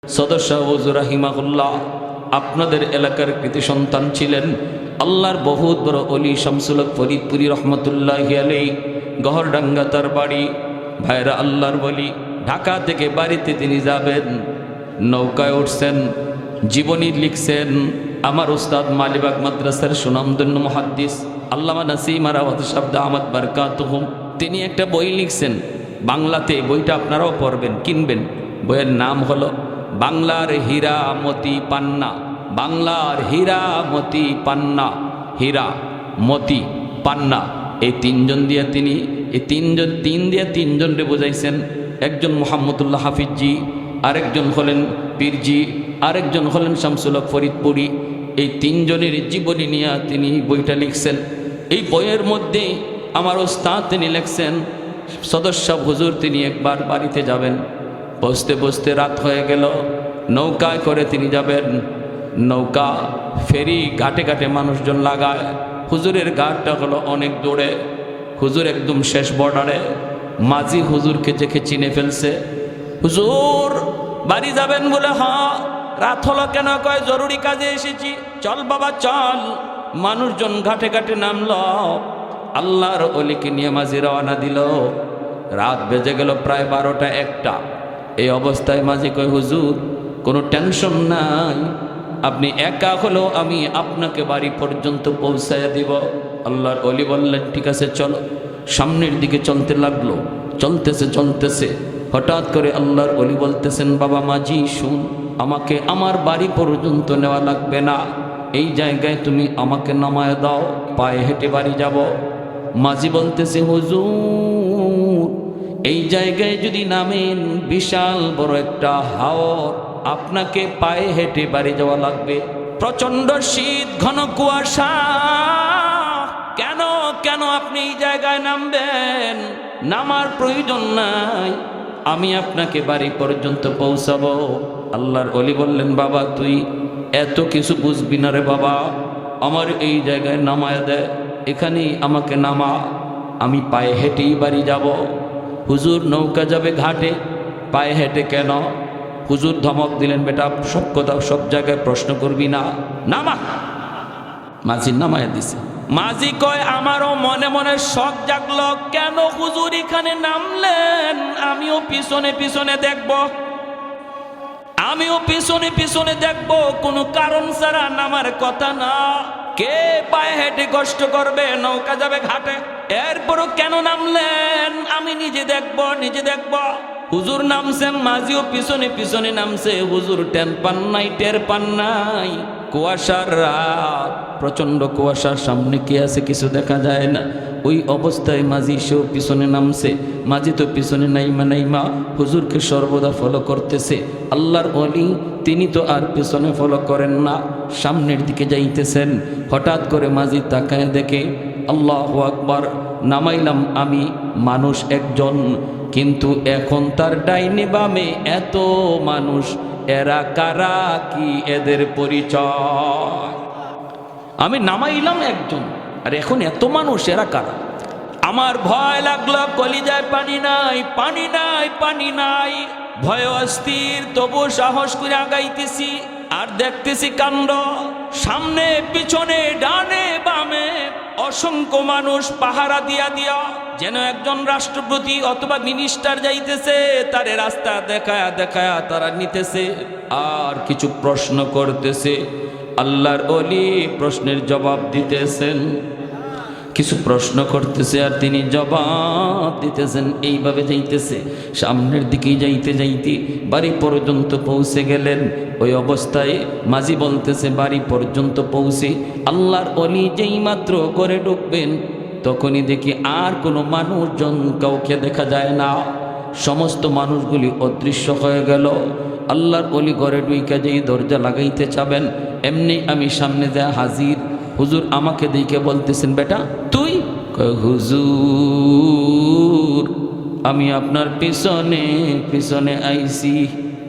সদস্য হুজুর রাহিমাহুল্লাহ আপনাদের এলাকার কৃতি সন্তান ছিলেন। আল্লাহর বহুত বড় অলি শামসুল হক ফরিদপুরি রহমতুল্লাহি আলাইহি, গহরডাঙ্গা তার বাড়ি। ভাইরা আল্লাহর বলি, ঢাকা থেকে বাড়িতে তিনি যাবেন, নৌকায় উঠছেন, জীবনী লিখছেন। আমার উস্তাদ মালিবাগ মাদ্রাসার সুনামধন্য মুহাদ্দিস আল্লামা নাসিম আরাওয়াত শব্দ আহমদ বারকাতুহুম, তিনি একটা বই লিখছেন বাংলাতে। বইটা আপনারাও পড়বেন, কিনবেন। বইয়ের নাম হলো বাংলার হীরা মতি পান্না। বাংলার হীরা মতি পান্না, হীরা মতি পান্না, এই তিনজন দিয়ে তিনি তিনজনরে বোঝাইছেন। একজন মোহাম্মদুল্লাহ হাফিজজি, আরেকজন হলেন পীরজি, আরেকজন হলেন শামসুল হক ফরিদপুরি। এই তিনজনের জীবনী নিয়ে তিনি বইটা লিখছেন। এই বইয়ের মধ্যে আমার ওস্তাদ তিনি লিখছেন, সদস্য হুজুর তিনি একবার বাড়িতে যাবেন, বসতে বসতে রাত হয়ে গেল, নৌকায় করে তিনি যাবেন। নৌকা ফেরি ঘাটে ঘাটে মানুষজন লাগায়। হুজুরের ঘাটটা হলো অনেক দূরে, হুজুর একদম শেষ বর্ডারে। মাঝি হুজুরকে দেখে চিনে ফেলছে। হুজুর বাড়ি যাবেন বলে, হ্যাঁ। রাত হলো কেন? কয় জরুরি কাজে এসেছি। চল বাবা চল। মানুষজন ঘাটে ঘাটে নামল, আল্লাহর অলিকে নিয়ে মাঝি রওনা দিল। রাত বেজে গেল প্রায় 12টা 1টা। এই অবস্থায় মাঝি কয়, হুজুর কোনো টেনশন নাই, আপনি একা হলেও আমি আপনাকে বাড়ি পর্যন্ত পৌঁছায় দিব। আল্লাহর অলি বললেন, ঠিক আছে চলো। সামনের দিকে চলতে লাগলো, চলতেছে। হঠাৎ করে আল্লাহর অলি বলতেছেন, বাবা মাঝি শুন, আমাকে আমার বাড়ি পর্যন্ত নেওয়া লাগবে না, এই জায়গায় তুমি আমাকে নামায় দাও, পায়ে হেঁটে বাড়ি যাব। মাঝি বলতেছে, হুজুর এই জায়গায় যদি নামেন, বিশাল বড় একটা হাওর, আপনাকে পায়ে হেঁটে বাড়ি যাওয়া লাগবে। প্রচন্ড শীত, ঘন কুয়াশা, কেন কেন আপনি এই জায়গায় নামবেন? নামার প্রয়োজন নাই, আমি আপনাকে বাড়ি পর্যন্ত পৌঁছাবো। আল্লাহর অলি বললেন, বাবা তুই এত কিছু বুঝবি না রে বাবা, আমার এই জায়গায় নামায় দে, এখানেই আমাকে নামা, আমি পায়ে হেঁটেই বাড়ি যাব। হুজুর নৌকা যাবে ঘাটে, পায়ে হেঁটে কেন? হুজুর ধমক দিলেন, বেটা সব কথা সব জায়গায় প্রশ্ন করবি না, নামা। মাঝি নামায় দিছে। মাঝি কয়, আমারও মনে মনে শখ জাগলো, কেন হুজুর এখানে নামলেন? আমিও পিছনে পিছনে দেখব, কোনো কারণ ছাড়া নামার কথা না। কে পায়ে হেঁটে কষ্ট করবে? নৌকা যাবে ঘাটে, এরপরও কেন নামলেন? আমি নিজে দেখব। হুজুর নামছেন, মাঝিও পিছনে পিছনে নামছে। হুজুর টের পান নাই। কুয়াশার রাত, প্রচন্ড কুয়াশা, সামনে কি আছে কিছু দেখা যায় না। ওই অবস্থায় মাঝি সেও পিছনে নামছে। মাঝি তো পিছনে নাইমা হুজুরকে সর্বদা ফলো করতেছে। আল্লাহর ওলি তিনি তো আর পিছনে ফলো করেন না, সামনের দিকে যাইতেছেন। হঠাৎ করে মাঝি তাকায় দেখে, আল্লাহু আকবার, নামাইলাম আমি মানুষ একজন, কিন্তু এখন তার ডাইনে বামে এত মানুষ, এরা কারা, কি এদের পরিচয়? আমি নামাইলাম একজন, আর এখন এত মানুষ, এরা কারা? আমার ভয় লাগলো, কলিজায় পানি নাই। ভয় অস্থির, তবু সাহস করে আগাইতেছি। আর দেখতেছি কাণ্ড, সামনে পিছনে ডানে বামে অসংখ্য মানুষ পাহারা দিয়া যেন একজন রাষ্ট্রপতি অথবা মিনিস্টার যাইতেছে, তারে রাস্তা দেখায়া তারা নিতেছে আর কিছু প্রশ্ন করতেছে। আল্লাহর ওলি প্রশ্নের জবাব দিতেছেন, কিছু প্রশ্ন করতেছে আর তিনি জবাব দিতেছেন। এইভাবে যাইতেছে, সামনের দিকে যাইতে বাড়ি পর্যন্ত পৌঁছে গেলেন। ওই অবস্থায় মাঝি বলতেছে, বাড়ি পর্যন্ত পৌঁছে আল্লাহর ওলি যেই মাত্র ঘরে ঢুকবেন, তখনই দেখি আর কোনো মানুষজন, কাউকে দেখা যায় না। সমস্ত মানুষগুলি অদৃশ্য হয়ে গেল। আল্লাহর ওলি ঘরে ঢুইকা যেই দরজা লাগাইতে চাবেন, এমনি আমি সামনে যা হাজির। হুজুর আমাকে দেখে বলতেছেন, বেটা তুই? কয়, হুজুর আমি আপনার পিছনে আইছি।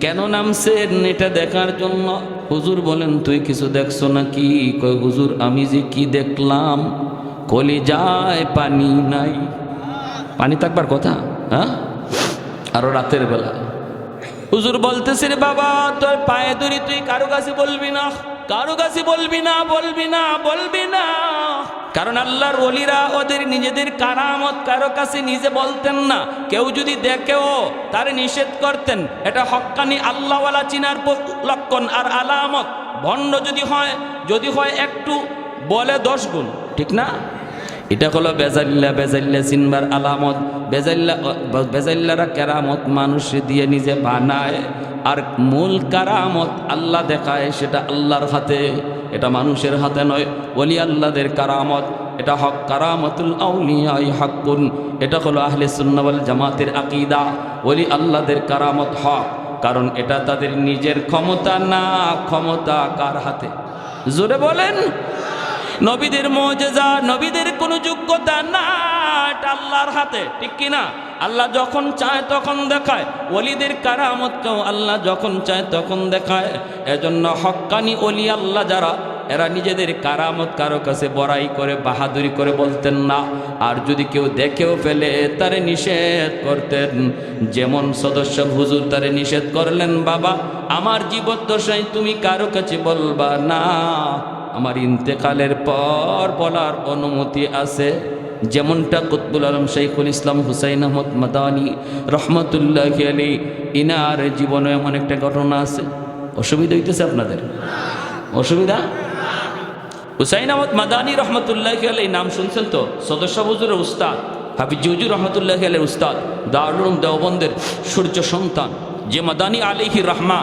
কেন নামছেন? এটা দেখার জন্য। হুজুর বলেন, তুই কিছু দেখছো নাকি? কয়, হুজুর আমি যে কি দেখলাম, কলিজায় পানি নাই। পানি থাকবার কথা, হ্যাঁ? আরো রাতের বেলা হুজুর বলতেছে রে বাবা, তোর পায়ে ধরি, তুই কারো কাছে বলবি না, কারো কাছে বলবি না, বলবি না, বলবি না। কারণ আল্লাহর ওলিরা ওদের নিজেদের কারামত কারো কাছে নিজে বলতেন না। কেউ যদি দেখেও তারে নিষেধ করতেন। এটা হক্কানি আল্লাহওয়ালা চিনার লক্ষণ আর আলামত। ভণ্ড যদি হয় একটু, বলে 10 গুণ, ঠিক না? এটা হলো বেজাল্লা চিনবার আলামত। বেজাল্লারা কেরামত মানুষ দিয়ে নিজে বানায়, আর মূল কারামত আল্লাহ দেখায়, সেটা আল্লাহর হাতে, এটা মানুষের হাতে নয়। ওলি আল্লাহদের কারামত, এটা হক, কারামতুল আউলিয়া হাক্কুন। এটা হলো আহলে সুন্নাহ ওয়াল জামাতের আকীদা। ওলি আল্লাহদের কারামত হক, কারণ এটা তাদের নিজের ক্ষমতা না, ক্ষমতা কার হাতে? জোরে বলেন। নবীদের মুজিজা, নবীদের কোনো যোগ্যতা না, এটা আল্লাহর হাতে, ঠিক কিনা? আল্লাহ যখন চায় তখন দেখায়। ওলিদের কারামতকেও আল্লাহ যখন চায় তখন দেখায়। এজন্য হক্কানি ওলি আল্লাহ যারা, এরা নিজেদের কারামত কারো কাছে বড়াই করে, বাহাদুরি করে বলতেন না। আর যদি কেউ দেখেও ফেলে তারে নিষেধ করতেন। যেমন সদস্য হুজুর তারে নিষেধ করলেন, বাবা আমার জীবদ্দশায় তুমি কারো কাছে বলবা না, আমার ইন্তেকালের পর বলার অনুমতি আছে। যেমনটা কুতবুল আলম শাইখুল ইসলাম হুসাইন আহমদ মাদানী রহমতুল্লাহি আলাইহি, ইনার জীবনে এমন একটা ঘটনা আছে। অসুবিধা হইতেছে আপনাদের? অসুবিধা? হুসাইন আহমদ মাদানী রহমতুল্লাহি আলাইহি নাম শুনছেন তো? সদস্য হুজুরের উস্তাদ, হাফিজ হুজুর রহমতুল্লাহি আলাইহির উস্তাদ, দারুল উলুম দেওবন্দের সূর্য সন্তান। যে মাদানী আলাইহি রহমা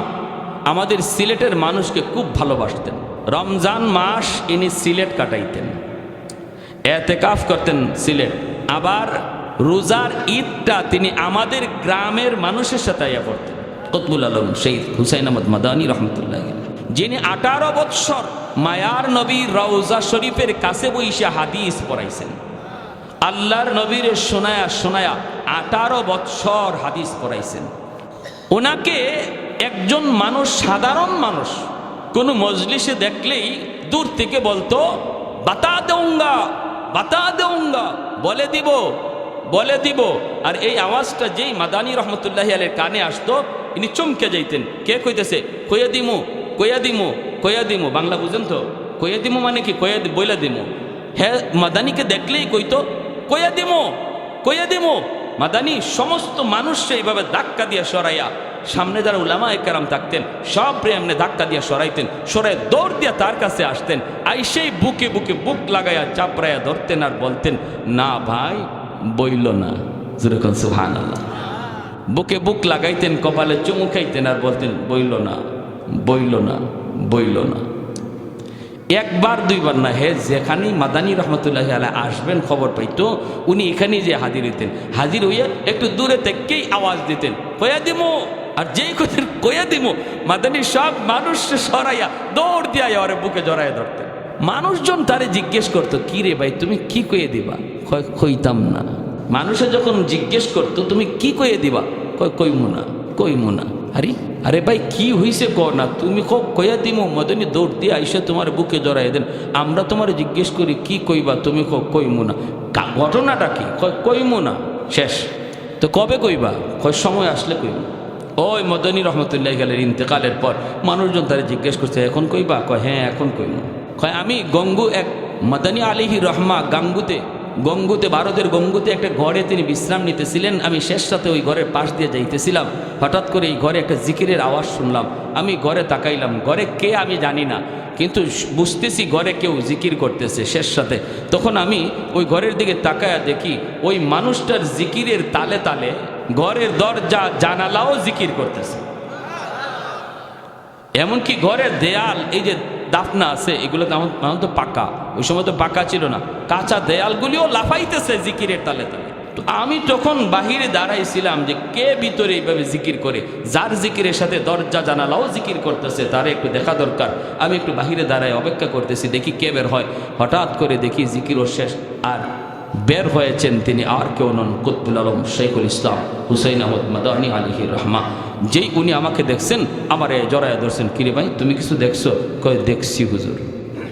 আমাদের সিলেটের মানুষকে খুব ভালোবাসতেন। রমজান মাস ইনি সিলেট কাটাইতেন, এতেকাফ করতেন সিলেট। আবার রোজার ঈদটা তিনি আমাদের গ্রামের মানুষের সাথে আয়া করতেন। কুতবুল আলম শহীদ হুসাইন আহমদ মাদানী রহমতুল্লাহি, যিনি 18 বৎসর মায়ার নবীর রওজা শরীফের কাছে বইসা হাদিস পড়াইছেন। আল্লাহর নবীর শোনায়া 18 বৎসর হাদিস পড়াইছেন। ওনাকে একজন মানুষ, সাধারণ মানুষ, কোনো মজলিসে দেখলেই দূর থেকে বলতো, বাতা দেউঙ্গা, বাতা দেউঙ্গা, বলে দিব, বলে দিব। আর এই আওয়াজটা যেই মাদানী রহমতুল্লাহি আলাইহির কানে আসতো, ইনি চমকে যাইতেন। কে কইতেছে? কইয়া দিমু, কইয়া দিমু, কইয়া দিমু। বাংলা বুঝেন তো? কইয়া দিমু মানে কি? কইয়া বইলা দিমু। হ্যাঁ, মাদানীকে দেখলেই কইতো কইয়া দিমু, কইয়া দিমু। মাদানী সমস্ত মানুষকে এইভাবে ধাক্কা দিয়ে সরাইয়া, সামনে যারা উলামায়ে কেরাম থাকতেন সব এমনি ধাক্কা দিয়ে সরাইতেন, সরাই দৌড় দিয়ে তার কাছে আসতেন। আইসেই বুকে বুকে বুক লাগাইয়া চাপড়াইয়া ধরতেন আর বলতেন, না ভাই বইল না। যেরকম সুবহানাল্লাহ। বুকে বুক লাগাইতেন, কপালে চুমু খাইতেন আর বলতেন, বইল না, বইল না, বইল না। একবার দুইবার না, হে যেখানেই মাদানী রহমতুল্লাহি আলাইহি আসবেন খবর পাইতো, উনি এখানেই যে হাজির হইতেন। হাজির হইয়া একটু দূরে থেকেই আওয়াজ দিতেন, কয়া দিমু। আর যেই কথা কয়া দিমু, মাদানী সব মানুষ সরাইয়া দৌড় দিয়া ওরে বুকে জড়াইয়া ধরতেন। মানুষজন তারে জিজ্ঞেস করতো, কি রে ভাই তুমি কি কয়ে দিবা? কইতাম না। মানুষে যখন জিজ্ঞেস করতো তুমি কি কয়ে দিবা? কইমু না, কইমু না। আরে ভাই কি হইছে ক না, তুমি কয়া দিমু। মাদানী দৌড় দিয়ে আইসা তোমার বুকে জড়াই দেন। আমরা তোমার জিজ্ঞেস করি কি কইবা, তুমি কইমু না। ঘটনাটা কি? কইমু না। শেষ। তো কবে কইবা? সময় আসলে কইমু। ওই মাদানী রহমতুল্লাহি আলাইহির ইন্তেকালের পর মানুষজন তারা জিজ্ঞেস করছে, এখন কইবা? হ্যাঁ এখন কইমু। আমি গঙ্গু, এক মাদানী আলাইহি রহমা গঙ্গুতে, ভারতের গঙ্গুতে একটা ঘরে তিনি বিশ্রাম নিতেছিলেন। আমি শেষ রাতে ওই ঘরের পাশ দিয়ে যাইতেছিলাম। হঠাৎ করে এই ঘরে একটা জিকিরের আওয়াজ শুনলাম। আমি ঘরে তাকাইলাম, ঘরে কে আমি জানি না, কিন্তু বুঝতেছি ঘরে কেউ জিকির করতেছে শেষ রাতে। তখন আমি ওই ঘরের দিকে তাকায়া দেখি ওই মানুষটার জিকিরের তালে তালে ঘরের দরজা জানালাও জিকির করতেছে। এমনকি ঘরের দেয়াল, এই যে দাফনা আছে এগুলো তেমন তো পাকা, ওই সময় তো পাকা ছিল না, কাঁচা দেয়ালগুলিও লাফাইতেছে জিকিরের তালে তালে। তো আমি তখন বাহিরে দাঁড়াইছিলাম যে কে ভিতরে এইভাবে জিকির করে, যার জিকিরের সাথে দরজা জানালাও জিকির করতেছে, তারে একটু দেখা দরকার। আমি একটু বাহিরে দাঁড়াই অপেক্ষা করতেছি, দেখি কে বের হয়। হঠাৎ করে দেখি জিকিরও শেষ, আর বের হয়েছেন তিনি আর কেউ নন, কুতবুল আলম শাইখুল ইসলাম হুসাইন আহমদ মাদানী আলাইহি রহমা। যেই উনি আমাকে দেখছেন, আমারে জড়াইয়া ধরছেন, কিরে ভাই তুমি কিছু দেখছো? কয় দেখছি হুজুর।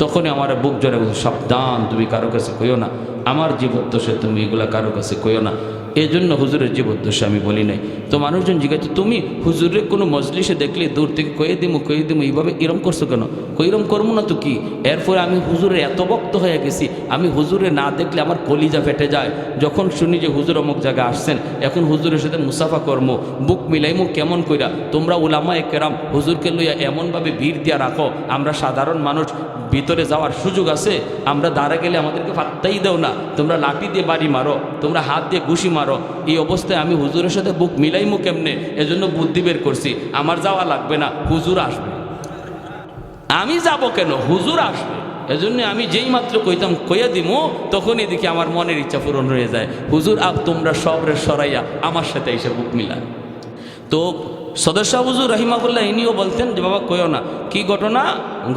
তখনই আমার বুক জড়ায় বলছে, সাবধান তুমি কারো কাছে কইও না, আমার জীবদ্দশায় তুমি এগুলা কারো কাছে কইও না। এই জন্য হুজুরের জীবদ্দশা আমি বলি নাই। তো মানুষজন জিজ্ঞাসা, তুমি হুজুরের কোনো মজলিসে দেখলে দূর থেকে কয়ে দিমু এইভাবে এরম করছো কেন? এরম করবো না তো কি? এরপরে আমি হুজুরের এত ভক্ত হয়ে গেছি, আমি হুজুরে না দেখলে আমার কলিজা ফেটে যায়। যখন শুনি যে হুজুর অমুক জায়গায় আসছেন, এখন হুজুরের সাথে মুসাফা কর্ম বুক মিলাইমু কেমন কইরা। তোমরা উলামায়ে কেরাম হুজুরকে লইয়া এমনভাবে ভিড় দিয়া রাখো, আমরা সাধারণ মানুষ ভিতরে যাওয়ার সুযোগ আছে, আমরা দাঁড়া গেলে আমাদেরকে ফাত্তাই দেও না। তোমরা লাঠি দিয়ে বাড়ি মারো, তোমরা হাত দিয়ে ঘুষি মারো। এই অবস্থায় আমি হুজুরের সাথে বুক মিলাইমু কেমনে? এজন্য বুদ্ধি বের করছি, আমার যাওয়া লাগবে না, হুজুর আসবে। আমি যাব কেন? হুজুর আসবে। এজন্য আমি যেই মাত্র কইতাম কইয়া দিমু, তখন এদিকে আমার মনের ইচ্ছা পূরণ হয়ে যায়। হুজুর তোমরা সবরে সরাইয়া আমার সাথে এসে বুক মিলায়। তো সদস্য হুজুর রহিমাহুল্লাহ ইনিও বলতেন যে বাবা কইও না। কি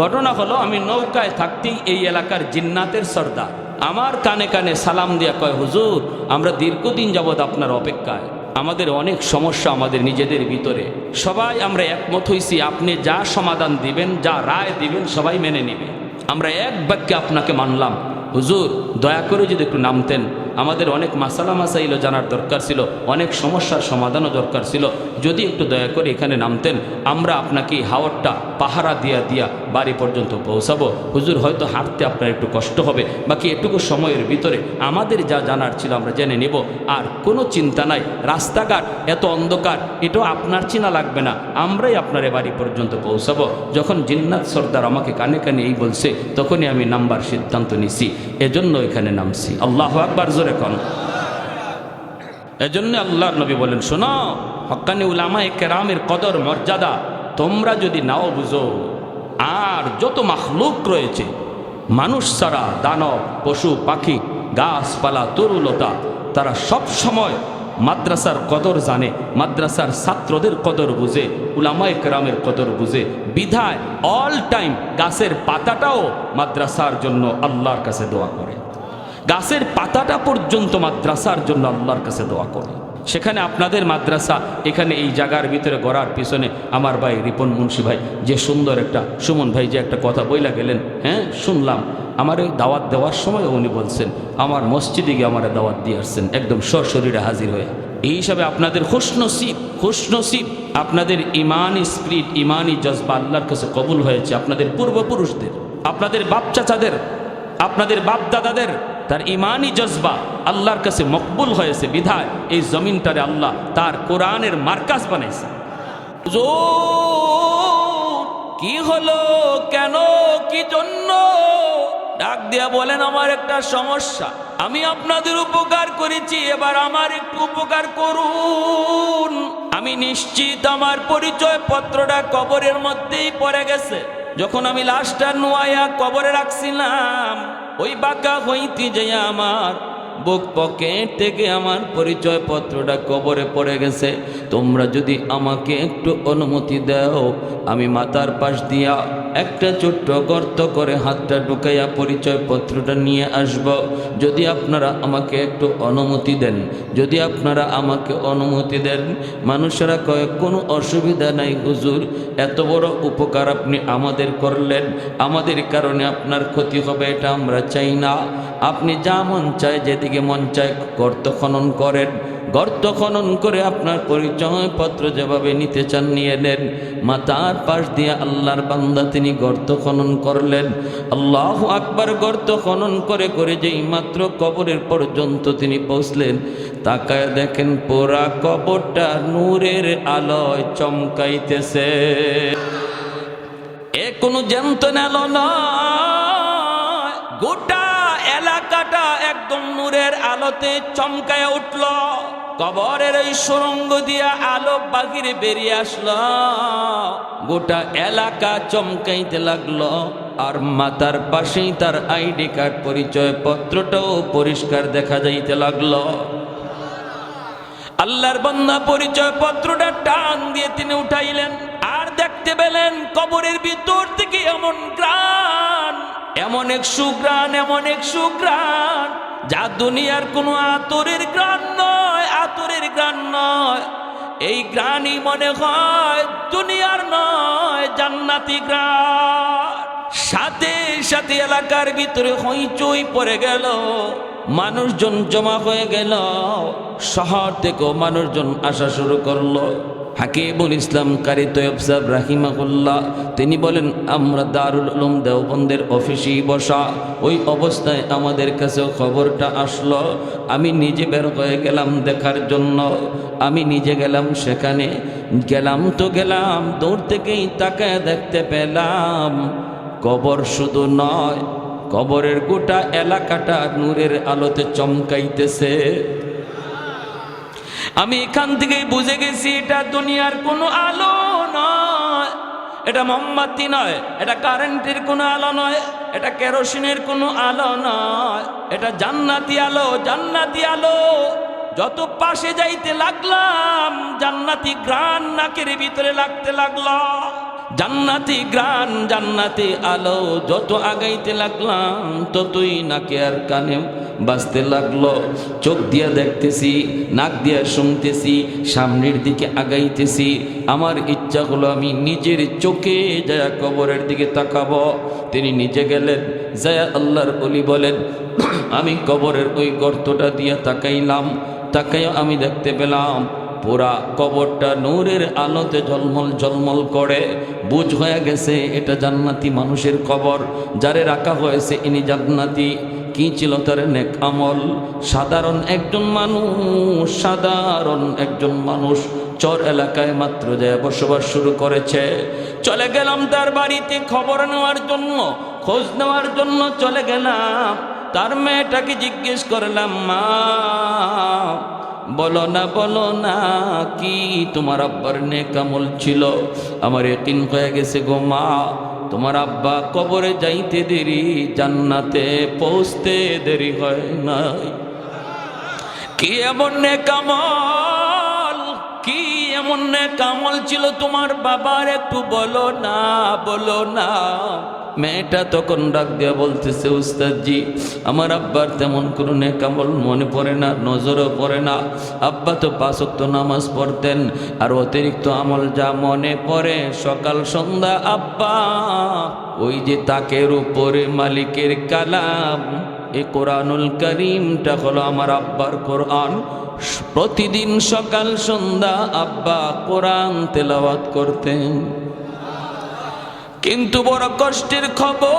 ঘটনা হলো, আমি নৌকায় থাকতেই এই এলাকার জিন্নাতের সর্দার আমার কানে কানে সালাম দিয়া কয়, হুজুর আমরা দীর্ঘদিন যাবৎ আপনার অপেক্ষায়, আমাদের অনেক সমস্যা আমাদের নিজেদের ভিতরে, সবাই আমরা একমত হইছি আপনি যা সমাধান দিবেন, যা রায় দিবেন সবাই মেনে নেবে। আমরা এক বাক্যে আপনাকে মানলাম। হুজুর দয়া করে যদি একটু নামতেন, আমাদের অনেক মাসালা মাসাইলও জানার দরকার ছিল, অনেক সমস্যার সমাধানও দরকার ছিল, যদি একটু দয়া করে এখানে নামতেন, আমরা আপনাকে হাওরটা পাহারা দিয়া বাড়ি পর্যন্ত পৌঁছাবো। হুজুর হয়তো হাঁটতে আপনার একটু কষ্ট হবে, বাকি এটুকু সময়ের ভিতরে আমাদের যা জানার ছিল আমরা জেনে নেব, আর কোনো চিন্তা নাই। রাস্তাঘাট এত অন্ধকার, এটাও আপনার চিনা লাগবে না, আমরাই আপনার বাড়ি পর্যন্ত পৌঁছাবো। যখন জিন্নাত সর্দার আমাকে কানে কানে এই বলছে, তখনই আমি নামবার সিদ্ধান্ত নিছি, এজন্য এখানে নামছি। আল্লাহু আকবার জোরে কোন। এজন্য আল্লাহর নবী বলেন, শোনো হক্কানি উলামায়ে কেরামের কদর মর্যাদা তোমরা যদি নাও বুঝো, আর যত মাখলুক রয়েছে মানুষ ছাড়া দানব পশু পাখি গাছপালা তরুলতা, তারা সব সময় মাদ্রাসার কদর জানে, মাদ্রাসার ছাত্রদের কদর বুঝে, উলামায়ে কেরামের কদর বুঝে। বিধায় অল টাইম গাছের পাতাটাও মাদ্রাসার জন্য আল্লাহর কাছে দোয়া করে, গাছের পাতাটা পর্যন্ত মাদ্রাসার জন্য আল্লাহর কাছে দোয়া করে। সেখানে আপনাদের মাদ্রাসা এখানে এই জায়গার ভিতরে গড়ার পিছনে আমার ভাই রিপন মুন্সি ভাই যে সুন্দর একটা, সুমন ভাই যে একটা কথা বইলা গেলেন, হ্যাঁ শুনলাম, আমার এই দাওয়াত দেওয়ার সময় উনি বলছেন আমার মসজিদে গিয়ে আমার দাওয়াত দিয়ে আসছেন একদম সশরীরে হাজির হয়ে। এই হিসাবে আপনাদের খুশনসিব আপনাদের ইমানি স্পিরিট, ইমানি জজবা আল্লাহর কাছে কবুল হয়েছে। আপনাদের পূর্বপুরুষদের, আপনাদের বাপ চাচাদের, আপনাদের বাপ দাদাদের তার ইমানি জজবা আল্লাহর কাছে মকবুল হয়েছে। বিধায় এই জমিনটারে আল্লাহ তার কোরআনের মার্কাজ বানাইছে। কি হলো, কেন, কি জন্য ডাক দিয়া বলেন আমার একটা সমস্যা, আমি আপনাদের উপকার করেছি, এবার আমার একটু উপকার করুন। আমি নিশ্চিত আমার পরিচয় পত্রটা কবরের মধ্যেই পড়ে গেছে। যখন আমি লাশটা নোয়াইয়া কবরে রাখছিলাম, ওই বাঁকা হইতে যাইয়া আমার বুক পকেট থেকে আমার পরিচয় পত্রটা কবরে পড়ে গেছে। তোমরা যদি আমাকে একটু অনুমতি দাও, আমি মাথার পাশ দিয়া একটা ছোট্ট গর্ত করে হাতটা ঢুকাইয়া পরিচয় পত্রটা নিয়ে আসব। যদি আপনারা আমাকে একটু অনুমতি দেন, যদি আপনারা আমাকে অনুমতি দেন। মানুষেরা কয় কোনো অসুবিধা নাই হুজুর, এত বড় উপকার আপনি আমাদের করলেন, আমাদের কারণে আপনার ক্ষতি হবে এটা আমরা চাই না। আপনি যা মন চায়, যেদিকে মন চায় গর্ত খনন করেন, গর্ত খনন করে আপনার পরিচয় পত্র যেভাবে নিতে চান নিয়ে নেন। মাথার পাশ দিয়ে আল্লাহর বান্দা তিনি গর্ত খনন করলেন। আল্লাহু আকবার। গর্ত খনন করে করে যেই মাত্র কবরের পর্যন্ত তিনি পৌঁছলেন, তাকায় দেখেন পুরা কবরটা নূরের আলোয় চমকাইতেছে। এ কোনো জ্যান্ত নেল নয়, গোটা এলাকাটা একদম নূরের আলোতে চমকায় উঠল। কবরের ওই সুরঙ্গ দিয়া আলো বাহিরে বেরিয়ে আসলো, গোটা এলাকা চমকাইতে লাগলো। আর মাথার পাশেই তার আইডি কার্ড, পরিচয় পত্রটাও পরিষ্কার দেখা যাইতে লাগলো। আল্লাহর বান্দা পরিচয় পত্রটা টান দিয়ে তিনি উঠাইলেন, আর দেখতে পেলেন কবরের ভিতর থেকে এমন গ্রাণ, এমন এক সুগ্রাণ, এমন এক সুগ্রাণ যা দুনিয়ার কোনো আতরের গ্রাণ নয়, আতরের গ্রাণ নয়। এই গ্রাণই মনে হয় দুনিয়ার নয়, জান্নাতি গ্রাণ। সাথে সাথে এলাকার ভিতরে হইচই পড়ে গেল, মানুষজন জমা হয়ে গেল, শহর থেকেও মানুষজন আসা শুরু করলো। হাকিমুল ইসলাম কারি তৈয়ব সাহেব রাহিমাহুল্লাহ তিনি বলেন, আমরা দারুল উলুম দেওবন্দের অফিসেই বসা, ওই অবস্থায় আমাদের কাছেও খবরটা আসলো। আমি নিজে বের হয়ে গেলাম দেখার জন্য। আমি নিজে গেলাম সেখানে, গেলাম তো গেলাম, দূর থেকেই তাকায় দেখতে পেলাম কবর শুধু নয়, কবরের গোটা এলাকাটা নূরের আলোতে চমকাইতেছে। আমি এখান থেকেই বুঝে গেছি এটা দুনিয়ার কোনো আলো নয়, এটা মোমবাতি নয়, এটা কারেন্টের কোনো আলো নয়, এটা কেরোসিনের কোনো আলো নয়, এটা জান্নাতি আলো, জান্নাতি আলো। যত পাশে যাইতে লাগলাম জান্নাতি ঘ্রাণ নাকের ভিতরে লাগতে লাগলো, জান্নাতি ঘ্রাণ, জান্নাতি আলো। যত আগাইতে লাগলাম ততই নাকে আর কানে বাজতে লাগলো। চোখ দিয়া দেখতেছি, নাক দিয়া শুনতেছি, সামনের দিকে আগাইতেছি। আমার ইচ্ছা হলো আমি নিজের চোখে যায় কবরের দিকে তাকাবো। তিনি নিজে গেলেন, যায় আল্লাহর ওলি বলেন, আমি কবরের ওই গর্তটা দিয়ে তাকাইলাম। তাকাইও আমি দেখতে পেলাম পুরা কবরটা নূরের আলোতে ঝলমল ঝলমল করে। বুঝ হয়ে গেছে এটা জান্নাতি মানুষের কবর, যারে রাখা হয়েছে ইনি জান্নাতি। কি ছিল তার নেক আমল? সাধারণ একজন মানুষ, সাধারণ একজন মানুষ চর এলাকায় মাত্র যায় বসবাস শুরু করেছে। চলে গেলাম তার বাড়িতে খবর নেওয়ার জন্য, খোঁজ নেওয়ার জন্য চলে গেলাম। তার মেয়েটাকে জিজ্ঞেস করলাম, মা বলো না কি তোমার আব্বার নেক আমল ছিল? আমার ইয়াকিন হয়ে গেছে গো মা, তোমার আব্বা কবরে যাইতে দেরি, জান্নাতে পৌঁছতে দেরি হয় নাই। কি এমন নেক আমল, কি এমন নেক আমল ছিল তোমার বাবার? একটু বলো না, বলো না। মেয়েটা তখন ডাক দিয়া বলতেছে, উস্তাদজি আমার আব্বার তেমন কোনো নেক আমল মনে পড়ে না, নজরও পড়ে না। আব্বা তো 5 ওয়াক্ত নামাজ পড়তেন, আর অতিরিক্ত আমল যা মনে পড়ে সকাল সন্ধ্যা আব্বা ওই যে তাকের উপরে মালিকের কালাম, এই কোরআনুল কারীমটা হলো আমার আব্বার কোরআন। প্রতিদিন সকাল সন্ধ্যা আব্বা কোরআন তেলাওয়াত করতেন। কিন্তু বড় কষ্টের খবর,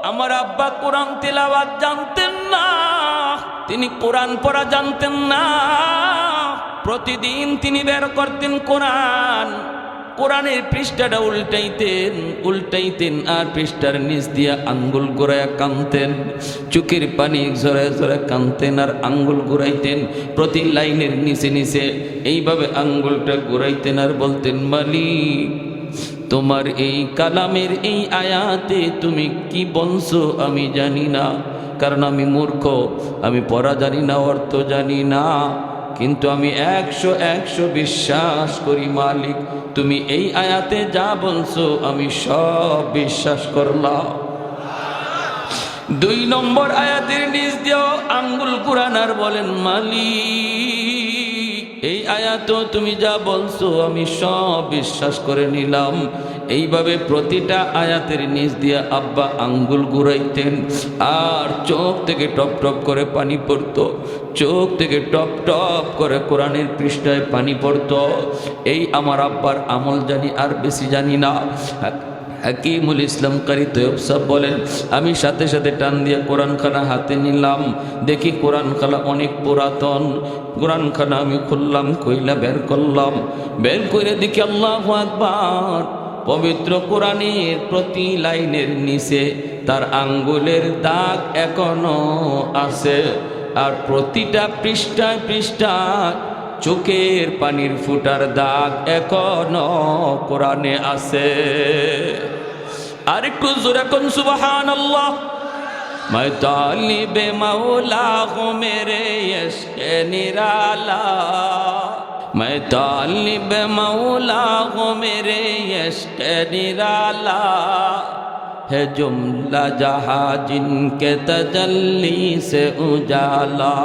আমার আব্বা কোরআন তেলাওয়াত জানতেন না, তিনি কোরআন পড়া জানতেন না। প্রতিদিন তিনি বের করতেন কোরআন, কোরআনের পৃষ্ঠাটা উল্টাইতেন আর পৃষ্ঠার নিচ দিয়ে আঙ্গুল ঘুরাইয়া কানতেন, চোখের পানি ঝরে ঝরে কানতেন আর আঙ্গুল ঘুরাইতেন। প্রতি লাইনের নিচে নিচে এইভাবে আঙ্গুলটা ঘুরাইতেন আর বলতেন, মালিক তোমার এই কালামের এই আয়াতে তুমি কি বলছো আমি জানি না, কারণ আমি মূর্খ, আমি পড়া জানি না, অর্থ জানি না, কিন্তু আমি 100 বিশ্বাস করি মালিক, তুমি এই আয়াতে যা বলছো আমি সব বিশ্বাস করলাম। 2 নম্বর আয়াতের নিচ দিয়েও আঙ্গুল কুরানার বলেন, মালিক এই আয়াত তুমি যা বলছো আমি সব বিশ্বাস করে নিলাম। এইভাবে প্রতিটা আয়াতের নিচ দিয়ে আব্বা আঙ্গুল ঘুরাইতেন আর চোখ থেকে টপ টপ করে পানি পড়তো, চোখ থেকে টপ টপ করে কোরআনের পৃষ্ঠায় পানি পড়তো। এই আমার আব্বার আমল জানি, আর বেশি জানি না। হাকিমুল ইসলাম কারি তৈয়ব সাহেব বলেন, আমি সাথে সাথে টান দিয়ে কোরআনখানা হাতে নিলাম, দেখি কোরআনখানা অনেক পুরাতন। কোরআনখানা আমি খুললাম, কইলা বের করলাম, বের করে দেখি আল্লাহু আকবার, পবিত্র কোরআনের প্রতি লাইনের নিচে তার আঙ্গুলের দাগ এখনো আছে, আর প্রতিটা পৃষ্ঠায় পৃষ্ঠায় চোখের পানির ফুটার দাগ এখনো কোরআনে আছে। আর একটু জোরে কোন সুবহানাল্লাহ। मैं तालिब मौला हूँ मेरे इश्क़ निराला, मैं तालिब मौला हूँ मेरे इश्क़ निराला, है जुमला जहाँ जिनके तजल्ली से उजाला,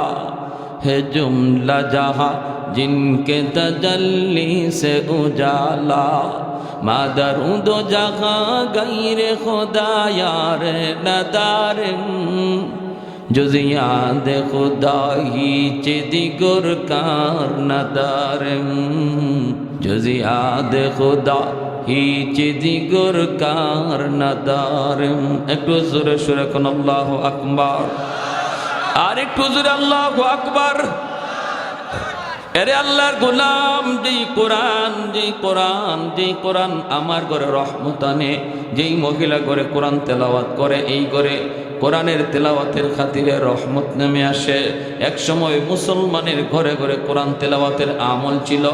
है जुमला जहाँ जिनके तजल्ली से उजाला, মাদারুদ জাগা গাইরে খোদায়ার নাদারম জুজিয়াদ খুদাহি চিদিগুর কার নাদারম জুজিয়াদ খুদাহি চিদিগুর কার নাদারম। একটু জোরে সুরে কোন আল্লাহু আকবার, আর একটু জোরে আল্লাহু আকবার। এরে আল্লাহর গোলাম, যেই কোরআন আমার ঘরে রহমত আনে, যেই মহিলা ঘরে কোরআন তেলাওয়াত করে, এই ঘরে কোরআনের তেলাওয়াতের খাতিরে রহমত নেমে আসে। এক সময় মুসলমানের ঘরে ঘরে কোরআন তেলাওয়াতের আমল ছিল।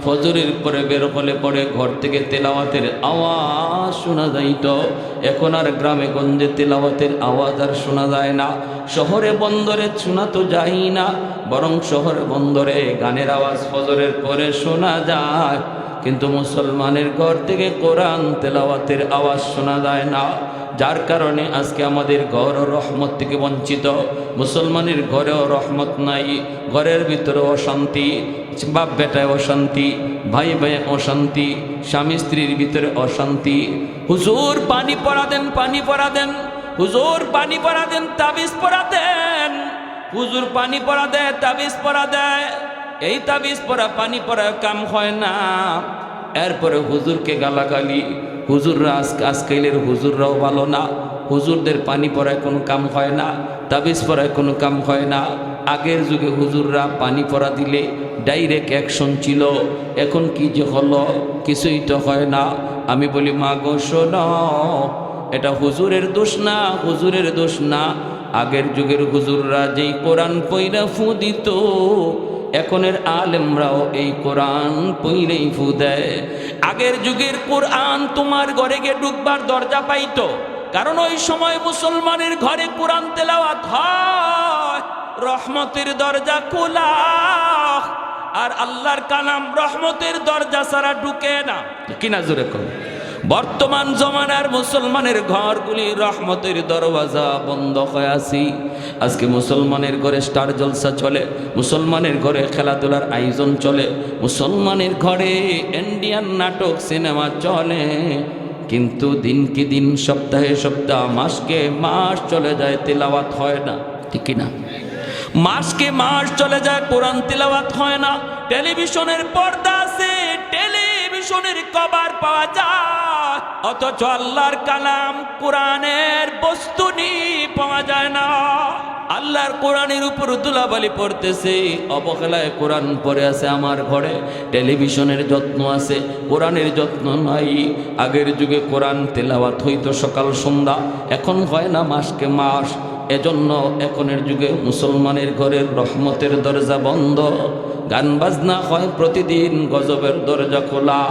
ফজরের পরে বের হলে পরে ঘর থেকে তেলাওয়াতের আওয়াজ শোনা যাইত। এখন আর গ্রামে গঞ্জে তেলাওয়াতের আওয়াজ আর শোনা যায় না। শহরে বন্দরে শোনা তো যায় না, বরং শহরে বন্দরে গানের আওয়াজ ফজরের পরে শোনা যায়, কিন্তু মুসলমানের ঘর থেকে কোরআন তেলাওয়াতের আওয়াজ শোনা যায় না। যার কারণে আজকে আমাদের ঘর রহমত থেকে বঞ্চিত। মুসলমানের ঘরেও রহমত নাই, ঘরের ভিতরে অশান্তি, বাপ বেটায় অশান্তি, ভাই ভাই অশান্তি, স্বামী স্ত্রীর ভিতরে অশান্তি। হুজুর পানি পড়া দেন, পানি পড়া দেন, হুজুর পানি পড়া দেন, তাবিজ পড়া দেন, হুজুর পানি পড়া দেয়, তাবিজ পড়া দেয়। এই তাবিজ পড়া পানি পড়া কাম হয় না। এরপরে হুজুরকে গালাগালি। হুজুররা আজকালের হুজুররাও ভালো না, হুজুরদের পানি পড়ায় কোনো কাম হয় না, তাবিজ পড়ায় কোনো কাম হয় না। আগের যুগে হুজুররা পানি পড়া দিলে ডাইরেক্ট অ্যাকশন ছিল, এখন কি যে হলো, কিছুই তো হয় না। আমি বলি মা গো শোনো, এটা হুজুরের দোষ না, হুজুরের দোষ না। আগের যুগের হুজুররা যেই কোরআন পইরা ফু দিত, এখনের আলেমরাও এই কোরআন পইরেই ফু দেয়। আগের যুগের কোরআন তোমার ঘরে গিয়ে ঢুকবার দরজা পাইতো, কারণ ওই সময় মুসলমানের ঘরে কোরআন তেলাওয়াত হয়, রহমতের দরজা খোলা, আর আল্লাহর কালাম রহমতের দরজা ছাড়া ঢুকে না। কিনা জোরে কর। বর্তমান জমানার মুসলমানের ঘরগুলি রহমতের দরওয়াজা বন্ধ হয়ে আছে। আজকে মুসলমানের ঘরে স্টার জলসা চলে, মুসলমানের ঘরে খেলাধুলার আয়োজন চলে, মুসলমানের ঘরে ইন্ডিয়ান নাটক সিনেমা চলে, কিন্তু দিনকে দিন, সপ্তাহে সপ্তাহ, মাসকে মাস চলে যায়, তেলাওয়াত হয় না। ঠিক কিনা? মাসকে মাস চলে যায়, কোরআন তেলাওয়াত হয় না। টেলিভিশনের পর্দা আছে, টেলিভিশনের কভার পাওয়া যায়, অথচ আল্লাহর কালাম কোরআনের বস্তুনি পাওয়া যায় না। আল্লাহর কোরআনের উপর ধুলাবালি পড়তেছে, অবহেলায় কোরআন পড়ে আছে আমার ঘরে। টেলিভিশনের যত্ন আছে, কোরআনের যত্ন নাই। আগের যুগে কোরআন তেলাওয়াত হইতো সকাল সন্ধ্যা, এখন হয় না মাসকে মাস। এজন্য এখনের যুগে মুসলমানের ঘরের রহমতের দরজা বন্ধ, গান বাজনা হয় প্রতিদিন, গজবের দরজা খোলা।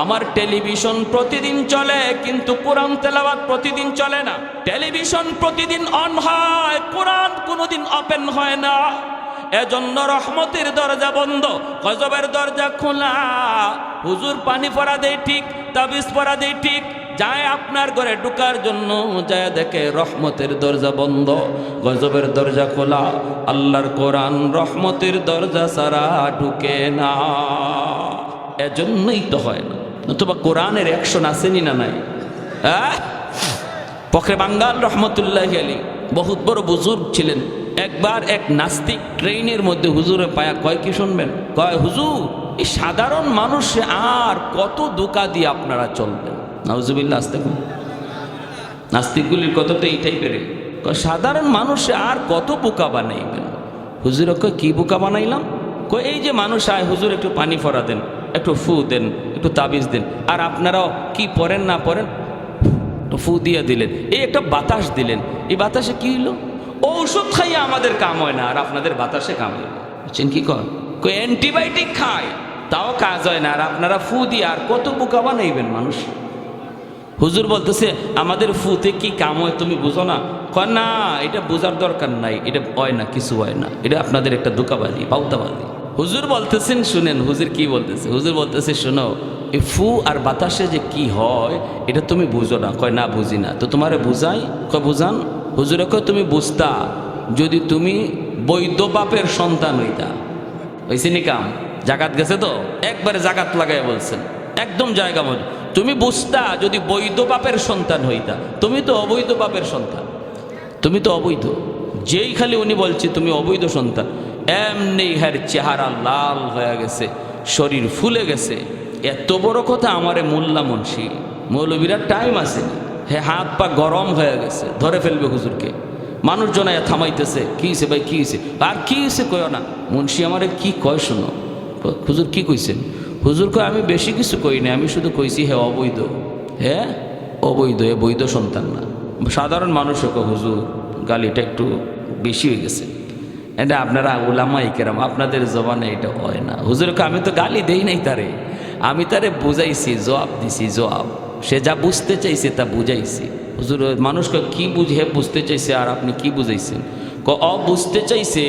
আমার টেলিভিশন প্রতিদিন চলে, কিন্তু কোরআন তেলাওয়াত প্রতিদিন চলে না। টেলিভিশন প্রতিদিন অন হয়, কোরআন কোনোদিন ওপেন হয় না। এজন্য রহমতের দরজা বন্ধ, গজবের দরজা খোলা। হুজুর পানি পড়া দেয় ঠিক, তাবিজ পড়া দেয় ঠিক, যায় আপনার ঘরে ঢুকার জন্য, যায় দেখে রহমতের দরজা বন্ধ, গজবের দরজা খোলা। আল্লাহর কোরআন রহমতের দরজা ছাড়া ঢুকে না, এজন্যই তো হয় না। নতুবা কোরআনের অ্যাকশন আসেনি না নাই? হ্যাঁ, ফখরে বাঙ্গাল রহমতুল্লাহি আলাইহি বহুত বড় বুজুর্গ ছিলেন। একবার এক নাস্তিক ট্রেনের মধ্যে হুজুরে পায়া কয়, কি শুনবেন? কয়, হুজুর এই সাধারণ মানুষ আর কত ধোঁকা দিয়ে আপনারা চলবেন? নাউজুবিল্লাহ। আসতে নাস্তিকগুলির কথা তো এইটাই পেরে, সাধারণ মানুষ আর কত বোকা বানাইবেন? হুজুর কয়, কি বোকা বানাইলাম? কয়, এই যে মানুষ আয়, হুজুর একটু পানি ফোড়া দেন, একটু ফু দেন, একটু তাবিজ দেন, আর আপনারাও কি পড়েন না পড়েন, তো ফু দিয়ে দিলেন, এই একটা বাতাস দিলেন, এই বাতাসে কি হইলো? ঔষধ খাইয়ে আমাদের কাম হয় না, আর আপনাদের বাতাসে কাম হইল। বুঝছেন কি কয়? অ্যান্টিবায়োটিক খায়, তাও কাজ হয় না, আর আপনারা ফু দিয়ে আর কত বোকা বানাইবেন মানুষ? হুজুর বলতেছে, আমাদের ফুতে কি কাম হয় তুমি বুঝো না? কয়, না, এটা বোঝার দরকার নাই, এটা হয় না, কিছু হয় না, এটা আপনাদের একটা ধোঁকাবাজি, বাউতাবাজি। হুজুর বলতেছেন, শুনেন হুজুর কি বলতেছে। হুজুর বলতেছে, শোনো, এই ফু আর বাতাসে যে কি হয় এটা তুমি বুঝো না। কয়, না বুঝি না, তো তোমারে বুঝাই। কয়, বুঝান। হুজুরে কয়, তুমি বুঝতা যদি তুমি বৈধ বাপের সন্তান হইতা। হয়েছে নি কাম? জাকাত গেছে তো একবারে জাকাত লাগাই বলছেন, একদম জায়গা মতো। তুমি বুঝতা যদি বৈধ বাপের সন্তান হইতা, তুমি তো অবৈধ বাপের সন্তান, তুমি তো অবৈধ। যেই খালি উনি বলছে তুমি অবৈধ সন্তান, এমনি হ্যার চেহারা লাল হয়ে গেছে, শরীর ফুলে গেছে। এত বড় কথা আমারে মোল্লা মুন্সি মৌলবীরা টাইম আসেনি, হ্যাঁ হাত পা গরম হয়ে গেছে, ধরে ফেলবে হুজুরকে। মানুষজন থামাইতেছে, কী হয়েছে ভাই, কী হয়েছে? আর কী হয়েছে কয় না, মুন্সি আমারে কি কয় শোনো। হুজুর কি কইছেন? হুজুর কয় আমি বেশি কিছু কই না, আমি শুধু কইছি হ্যাঁ অবৈধ, হ্যাঁ অবৈধ, এ বৈধ সন্তান না। সাধারণ মানুষও কয় হুজুর গালিটা একটু বেশি হয়ে গেছে, এটা আপনারা উলামায়ে কেরাম আপনাদের জবানে এটা হয় না। হুজুরকে আমি তো গালি দেই নাই তারে, আমি তারে বুঝাইছি, জবাব দিছি, জবাব সে যা বুঝতে চাইছে তা বুঝাইছি। হুজুর মানুষকে কি বুঝে বুঝতে চাইছে আর আপনি কি বুঝাইছেন? বুঝতে চাইছে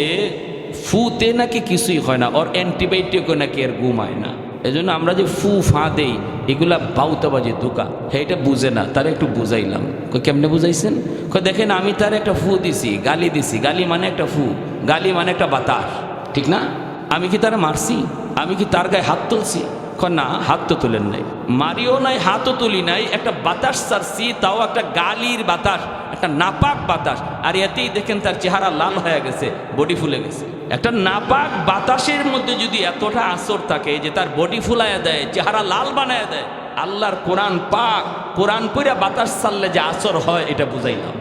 ফুতে নাকি কিছুই হয় না, ওর অ্যান্টিবায়োটিকও নাকি এর ঘুমায় না, এজন্য আমরা যে ফু ফা দেই এগুলা বাউতাবাজি ধোকা, হ্যাঁ এটা বুঝে না, তারা একটু বুঝাইলাম। কেমনে বুঝাইছেন? দেখেন আমি তার একটা ফু দিছি, গালি দিছি, গালি মানে একটা ফু, গালি মানে একটা বাতাস, ঠিক না? আমি কি তারা মারছি? আমি কি তার গায়ে হাত তুলছি? না, হাত তো তুলেন নাই, মারিও নাই, হাতও তুলি নাই, একটা বাতাস ছাড়ছি, তাও একটা গালির বাতাস, একটা নাপাক বাতাস। আর এতেই দেখেন তার চেহারা লাল হয়ে গেছে, বডি ফুলে গেছে। একটা নাপাক বাতাসের মধ্যে যদি এতটা আসর থাকে যে তার বডি ফুলাইয়া দেয়, চেহারা লাল বানায় দেয়, আল্লাহর কোরআন পাক, কোরআন পড়ে বাতাস ছাড়লে যে আসর হয় এটা বুঝাইলাম।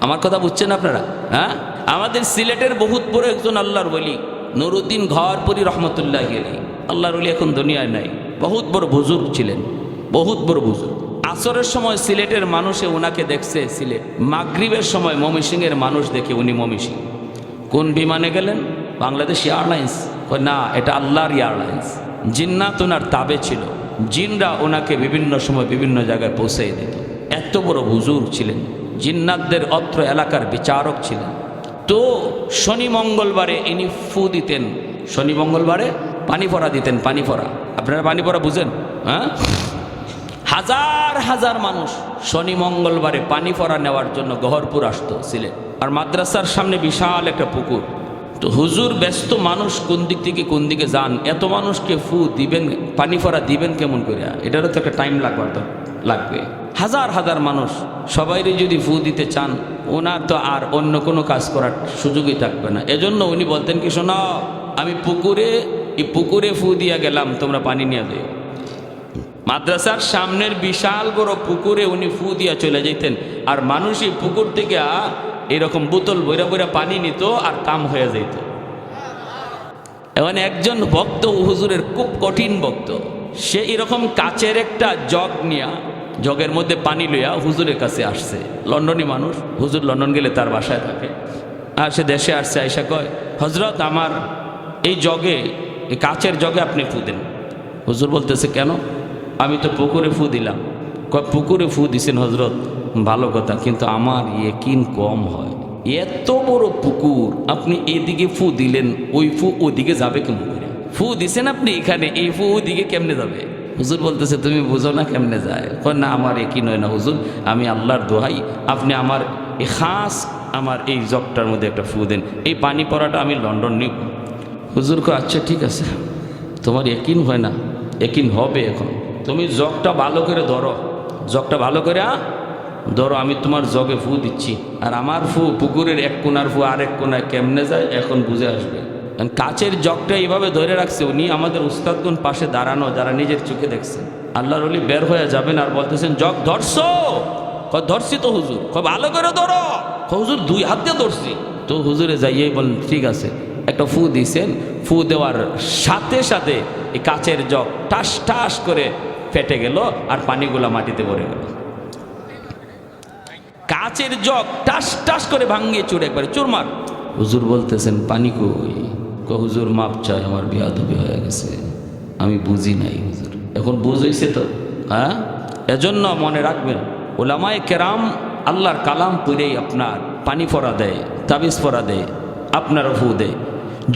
আমার কথা বুঝছেন আপনারা? হ্যাঁ, আমাদের সিলেটের বহুত বড় একজন আল্লাহর ওলি নুরুদ্দিন ঘরপুরি রহমতুল্লাহ আলাইহি, আল্লাহর ওলি এখন দুনিয়ায় নাই, বহুত বড় বুজুর্গ ছিলেন, বহুত বড় বুজুর্গ। আসরের সময় সিলেটের মানুষে ওনাকে দেখছে সিলেট, মাগরিবের সময় ময়মনসিংহের মানুষ দেখে উনি ময়মনসিংহ। কোন বিমানে গেলেন? বাংলাদেশ এয়ারলাইন্স? না, এটা আল্লাহর এয়ারলাইন্স। জিন্নাত ওনার তাবে ছিল, জিনরা ওনাকে বিভিন্ন সময় বিভিন্ন জায়গায় পৌঁছে দিত। এত বড় বুজুর্গ ছিলেন, জিন্নাতদের অত্র এলাকার বিচারক ছিলেন। তো শনি মঙ্গলবারে ইনি ফু দিতেন, শনি মঙ্গলবারে পানি পড়া দিতেন, পানি পড়া। আপনারা পানি পড়া বুঝেন? হ্যাঁ, হাজার হাজার মানুষ শনি মঙ্গলবারে পানি পড়া নেওয়ার জন্য গহরপুর আসতো সিলেট। আর মাদ্রাসার সামনে বিশাল একটা পুকুর। তো হুজুর ব্যস্ত মানুষ, কোন দিক থেকে কোন দিকে যান, এত মানুষকে ফু দিবেন, পানি পড়া দিবেন কেমন করে? এটারও তো একটা টাইম লাগবে। হাজার হাজার মানুষ সবাইরে যদি ফু দিতে চান, ওনার তো আর অন্য কোনো কাজ করার সুযোগই থাকবে না। এজন্য উনি বলতেন কি, শোনো আমি পুকুরে ফু দিয়া গেলাম, তোমরা পানি নিয়ে দিও। মাদ্রাসার সামনের বিশাল বড় পুকুরে উনি ফু দিয়া চলে যেতেন, আর মানুষই পুকুর থেকে এরকম বোতল বইরা বইরা পানি নিত, আর কাম হয়ে যেত। এখন একজন ভক্ত, হুজুরের খুব কঠিন ভক্ত, সে এরকম কাচের একটা জগ নিয়া, জগের মধ্যে পানি লইয়া হুজুরের কাছে আসছে। লন্ডনী মানুষ, হুজুর লন্ডন গেলে তার বাসায় থাকে, আর সে দেশে আসছে। আইসা কয়, হজরত আমার এই জগে, এই কাচের জগে আপনি ফু দেন। হুজুর বলতেছে কেন? আমি তো পুকুরে ফু দিলাম। কয় পুকুরে ফু দিছেন হজরত, ভালো কথা, কিন্তু আমার ইয়াকিন কম হয়। এত বড় পুকুর, আপনি এদিকে ফু দিলেন, ওই ফু ওদিকে যাবে কেমন করে? ফু দিছেন আপনি এখানে, এই ফু ওদিকে কেমনে যাবে? হুজুর বলতেছে তুমি বুঝো না কেমনে যায়? না, আমার ইয়াকিন হয় না হুজুর, আমি আল্লাহর দোহাই, আপনি আমার খাস আমার এই জগটার মধ্যে একটা ফু দেন, এই পানি পড়াটা আমি লন্ডন নিব। হুজুর কয় আচ্ছা ঠিক আছে, তোমার ইয়াকিন হয় না, ইয়াকিন হবে এখন। তুমি জগটা ভালো করে ধরো, জগটা ভালো করে ধরো, আমি তোমার জগে ফু দিচ্ছি। আর আমার ফু পুকুরের এক কোনার ফু আরেক কোনায় কেমনে যায় এখন বুঝে আসবে। কাচের জগটা এইভাবে ধরে রাখছে, উনি আমাদের উস্তাদগুন পাশে দাঁড়ানো, যারা নিজের চোখে দেখছেন। আল্লাহর ওলি বের হয়ে যাবেন আর বলতেছেন জগ ধরছো? ধরছি তো হুজুর। ভালো করে ধরো। হুজুর দুই হাত দিয়ে ধরছি। তো হুজুরে যাইয়েই বলেন ঠিক আছে, একটা ফু দিয়েছেন, ফু দেওয়ার সাথে সাথে এই কাচের জগ টাস টাস করে ফেটে গেল, আর পানিগুলা মাটিতে পড়ে গেল। কাচের জগ টাস টাস করে ভাঙিয়ে চুর একবারে চুরমার। হুজুর বলতেছেন পানি কই? হুজুর মাপ চাই, আমার বেয়াদবি হয়ে গেছে, আমি বুঝি নাই হুজুর। এখন বুঝেছে তো? হ্যাঁ, এজন্য মনে রাখবেন, ওলামায়ে কেরাম আল্লাহর কালাম পড়েই আপনার পানি পড়া দেয়, তাবিজ পড়া দেয়, আপনার ফু দেয়।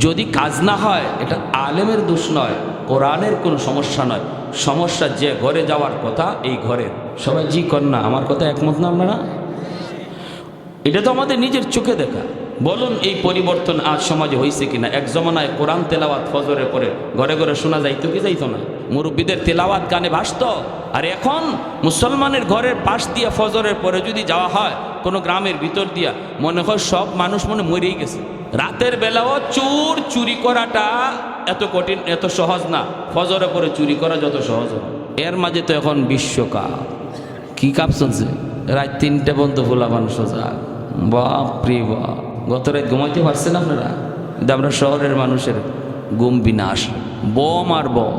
যদি কাজ না হয়, এটা আলেমের দোষ নয়, কোরআনের কোনো সমস্যা নয়। সমস্যা যে ঘরে যাওয়ার কথা, এই ঘরের সবাই জি কর না, আমার কথা একমত না আপনারা? এটা তো আমাদের নিজের চোখে দেখা। বলুন এই পরিবর্তন আজ সমাজে হয়েছে কিনা? এক জমানায় কোরআন তেলাওয়াত ফজরের পরে ঘরে ঘরে শোনা যাইতো কি যাইতো না? মুরব্বীদের তেলাওয়াত গানে ভাসত। আর এখন মুসলমানের ঘরের পাশ দিয়া ফজরের পরে যদি যাওয়া হয় কোনো গ্রামের ভিতর দিয়া, মনে হয় সব মানুষ মনে মরেই গেছে। রাতের বেলাও চুরি করাটা এত কঠিন, এত সহজ না। ফজরের পরে চুরি করা যত সহজ হয়। এর মাঝে তো এখন বিশ্বকাপ, কি কাপ চলছে, রাত 3টে পর্যন্ত ভোলা মানুষ সজাগ। বাপরে বাপ, গত রাত ঘুমাইতে পারছেন আপনারা? কিন্তু আমরা শহরের মানুষের ঘুম বিনাশ, বম আর বম।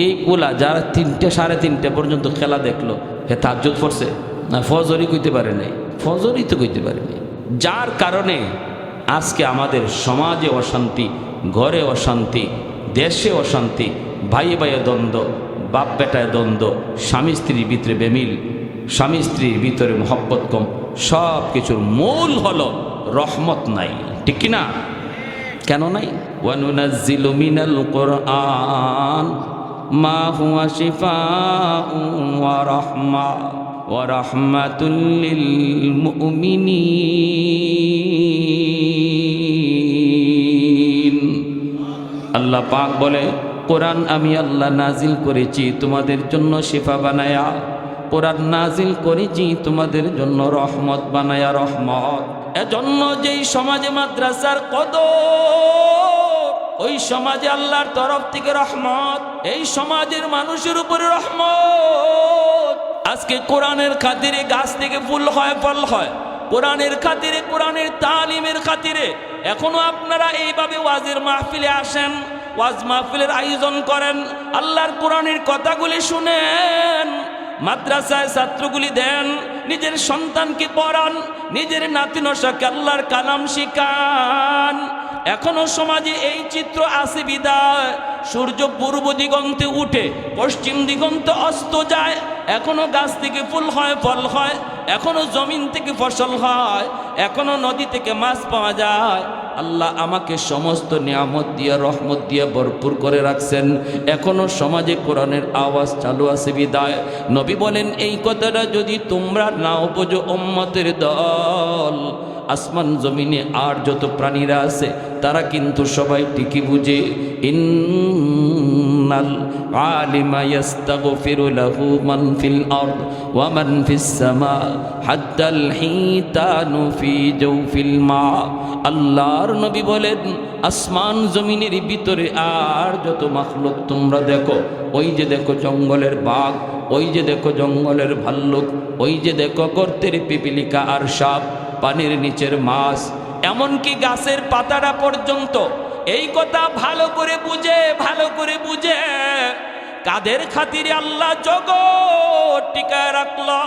এই পোলা যারা 3টে সাড়ে 3টে পর্যন্ত খেলা দেখলো, হে তাজ্জুদ পড়ছে না? ফজরই কইতে পারে নাই, ফজরই তো কইতে পারে নাই। যার কারণে আজকে আমাদের সমাজে অশান্তি, ঘরে অশান্তি, দেশে অশান্তি, ভাই ভাইয়ে দ্বন্দ্ব, বাপ বেটায় দ্বন্দ্ব, স্বামী স্ত্রীর ভিতরে বেমিল, স্বামী স্ত্রীর ভিতরে মহব্বত কম। সব কিছুর মূল হলো রহমত নাই, ঠিক কিনা? কেন নাই? ওয়ানুনাজ্জিলু মিনাল কুরআন মা হুয়া শিফাউন ওয়া রাহমা ওয়া রাহমাতুল লিল মুমিনিন। আল্লাহ পাক বলে, কোরআন আমি আল্লাহ নাজিল করেছি তোমাদের জন্য শিফা বানায়া, কোরআন নাজিল করেছি তোমাদের জন্য রহমত বানায়া, রহমত। এজন্য যেই সমাজে মাদ্রাসার কদর, ওই সমাজে আল্লাহর তরফ থেকে রহমত, এই সমাজের মানুষের উপরে রহমত। আজকে কোরআনের খাতিরে গাছ থেকে ফুল হয়, ফল হয়, কোরআনের খাতিরে, কোরআনের তালিমের খাতিরে এখনো আপনারা এইভাবে ওয়াজের মাহফিলে আসেন, ওয়াজ মাহফিলের আয়োজন করেন, আল্লাহর কোরআনের কথাগুলি শুনেন, মাদ্রাসায় ছাত্রগুলি দেন, নিজের সন্তানকে পড়ান, নিজের নাতিনশাকে আল্লাহর কালাম শিখান। এখনো সমাজে এই চিত্র আছে বিদায় সূর্য পূর্ব দিগন্তে উঠে পশ্চিম দিগন্তে অস্ত যায়, এখনো গাছ থেকে ফুল হয়, ফল হয়, এখনো জমিন থেকে ফসল হয়, এখনো নদী থেকে মাছ পাওয়া যায়। আল্লাহ আমাকে সমস্ত নিয়ামত দিয়ে, রহমত দিয়ে ভরপুর করে রাখছেন। এখনো সমাজে কোরআনের আওয়াজ চালু আছে বিদায় নবী বলেন, এই কথাটা যদি তোমরা নাও বোঝো উম্মতের দল, আসমান জমিনে আর যত প্রাণীরা আছে তারা কিন্তু সবাই ঠিকই বুঝে। ইন্নাল আলিমা ইস্তাগফিরু লাহু মান ফিল আরদ ওয়া মান ফিস সামা হাত্তাল হিতানু ফি জাওফিল মা। আল্লাহর নবী বলেন, আসমান জমিনের ভিতরে আর যত মাখলুক তোমরা দেখো, ওই যে দেখো জঙ্গলের বাঘ, ওই যে দেখো জঙ্গলের ভাল্লুক, ওই যে দেখো গর্তের পিপিলিকা আর সাপ, পানির নিচের মাছ, এমনকি গাছের পাতাটা পর্যন্ত এই কথা ভালো করে বুঝে, ভালো করে বুঝে কাদের খাতিরে আল্লাহ জগৎ টিকায় রাখলো।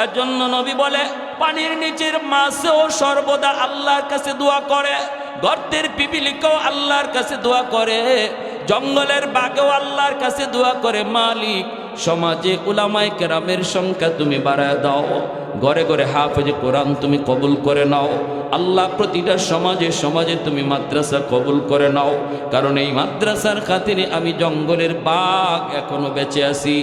এজন্য নবী বলে, পানির নিচের মাছও সর্বদা আল্লাহর কাছে দোয়া করে, গর্তের পিপিলিকাও আল্লাহর কাছে দোয়া করে, জঙ্গলের বাঘেও আল্লাহর কাছে দোয়া করে। মালিক, সমাজে উলামায়ে কেরামের সংখ্যা তুমি বাড়ায় দাও, ঘরে ঘরে হাফেজে কোরআন তুমি কবুল করে নাও। আল্লাহ প্রতিটা সমাজে সমাজে তুমি মাদ্রাসা কবুল করে নাও, কারণ এই মাদ্রাসার খাতিরে আমি জঙ্গলের বাঘ এখনো বেঁচে আছি,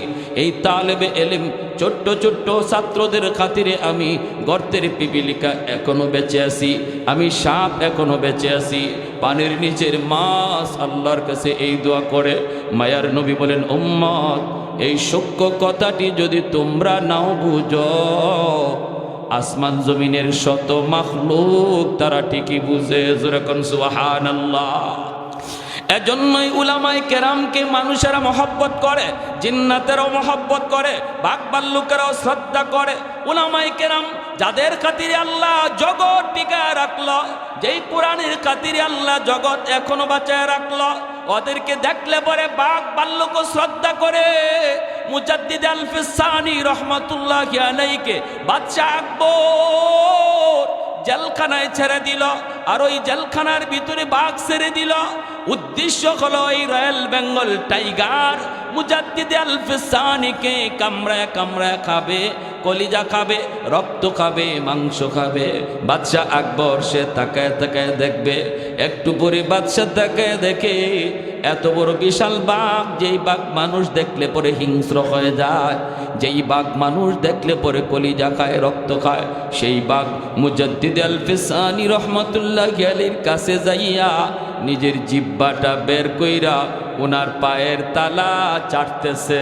এই তালেবে এলেম ছোট্ট ছোট্ট ছাত্রদের খাতিরে আমি গর্তের পিপিলিকা এখনো বেঁচে আছি, আমি সাপ এখনো বেঁচে আছি, পানির নিচের মাছ আল্লাহর কাছে এই দোয়া করে। মায়ার নবী বলেন, উম্মত, এই সূক্ষ্ম কথাটি যদি তোমরা নাও বুঝো, আসমান জমিনের শত মাখলুক তারা ঠিকই বুঝে। যেরকম সুবহানাল্লাহ। এজন্যই উলামায়ে কেরামকে মানুষেরা মহব্বত করে, জিন্নাতেরাও মহব্বত করে, বাঘ ভাল্লুকেরাও শ্রদ্ধা করে। উলামায়ে কেরাম যাদের খাতিরে আল্লাহ জগৎ টিকায় রাখলো, যেই কোরআনের খাতিরে আল্লাহ জগৎ এখনো বাঁচায় রাখলো, ওদেরকে দেখলে পরে বাঘ ভাল্লুকও শ্রদ্ধা করে। মুজাদ্দিদ আল-ফিসানি রহমাতুল্লাহি আলাইহিকে বাদশা আকবর জেলখানায় ছেড়ে দিল, আর ওই জেলখানার ভিতরে বাঘ ছেড়ে দিল। উদ্দেশ্য হলো এই রয়্যাল বেঙ্গল টাইগার মুজাদ্দিদ আল-ফিসানিকে কামড়ায় কামড়ায় খাবে, কলিজা খাবে, রক্ত খাবে, মাংস খাবে। বাদশা আকবর সে তাকায় তাকায় দেখবে, একটু পরে বাদশা তাকায় দেখে এত বড় বিশাল বাঘ, যেই বাঘ মানুষ দেখলে পরে হিংস্র হয়ে যায়, যেই বাঘ মানুষ দেখলে পরে কলিজা খায়, রক্ত খায়, সেই বাঘ মুজাদ্দিদ আল ফিসানি রহমতুল্লাহি আলাইহির কাছে যাইয়া নিজের জিহ্বাটা বের কইরা ওনার পায়ের তালা চাটতেছে।